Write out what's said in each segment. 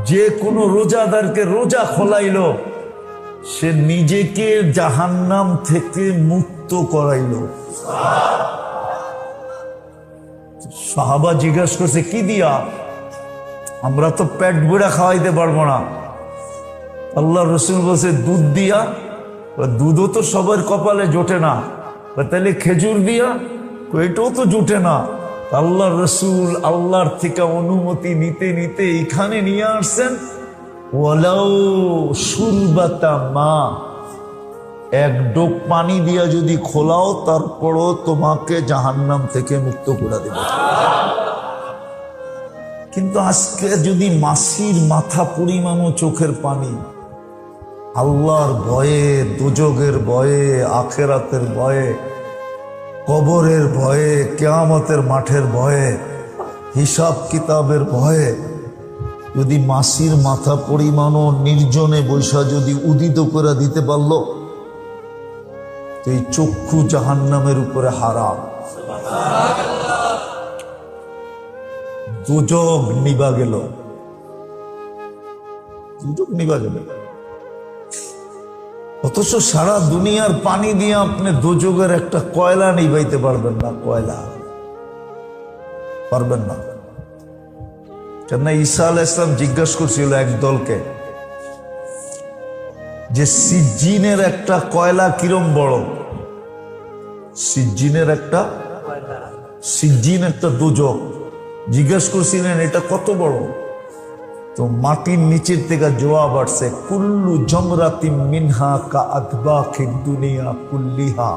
যে কোনো রোজাদারকে রোজা খোলাইল, সে নিজেকে জাহান্নাম থেকে মুক্ত করাইল। সাহাবা জিজ্ঞাসা করছে, কি দিয়া? আমরা তো পেট ভরে খাওয়াইতে পারবো না। আল্লাহ রসুল বলছে, দুধ দিয়া। দুধও তো সবার কপালে জোটে না। তাহলে খেজুর দিয়া? এটাও তো জোটে না। আল্লাহ রসুল আল্লাহর থেকে অনুমতি নিতে নিতে এখানে নিয়ে আসছেন, ওয়ালাউ শুরবাতা মা, এক ডোক পানি দিয়া যদি খোলাও তারপরও তোমাকে জাহান্নাম থেকে মুক্ত করে দেবে। কিন্তু আজকে যদি মাসির মাথা পরিমাণও চোখের পানি, আল্লাহর ভয়ে, দুজগের ভয়ে, আখেরাতের ভয়ে, কবরের ভয়ে, কিয়ামতের মাঠের ভয়ে, হিসাব কিতাবের ভয়ে যদি মাসির মাথা পরিমাণও নির্জনে বৈশা যদি উদিত করে দিতে পারল, তো এই চক্ষু জাহান্নামের উপরে হারাম। দুজগ নিবা গেল, দুজগ নিবা গেল। অথচ সারা দুনিয়ার পানি দিয়ে আপনি দুজগের একটা কয়লা নিবাইতে পারবেন না, কয়লা পারবেন না। কেন? ঈসা আলাইহিস সালাম জিজ্ঞাসা করছিল এক দলকে যে সিজ্জিনের একটা কয়লা কিরম বড়? সিজ্জিনের একটা, সিজ্জিন একটা দুজক। জিজ্ঞাসা করছিলেন এটা কত বড়? তো মাটির নিচের থেকে জবাব আসছে, কুল্লু জমরাতিম মিনহা কা আতবাখিদ দুনিয়া কুল্লিহা।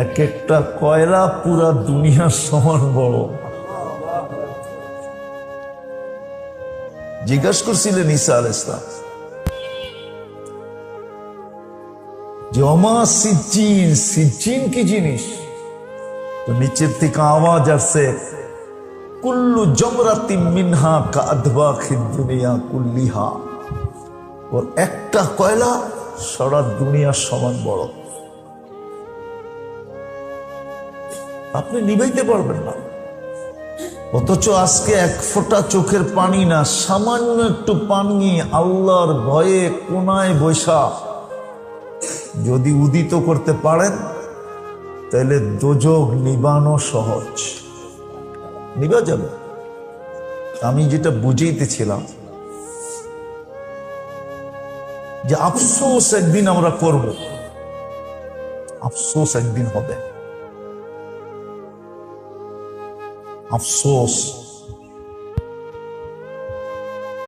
এক একটা কয়লা পুরা দুনিয়ার সমান বড়। জিজ্ঞাসা করছিলেন ঈসা আলাইহিস সালাম যে ওমা সিজ্জিন, সিজ্জিন কি জিনিস? তো নিচের থেকে আওয়াজ আসছে, কুল্লু জমরাতিম মিনহা কা আতবাখিদ দুনিয়া কুল্লিহা। ওর একটা কয়লা সারা দুনিয়ার সমান বড়। আপনি নিভাইতে পারবেন না। অথচ আজকে এক ফোঁটা চোখের পানি না, সামান্য একটু পানি আল্লাহর ভয়ে কোনায় বৈশা যদি উদিত করতে পারেন, তাহলে দোজখ নিবানো সহজ, নিবা যাবে। আমি যেটা বুঝাইতেছিলাম যে আফসোস একদিন আমরা করব, আফসোস একদিন হবে, আফসোস।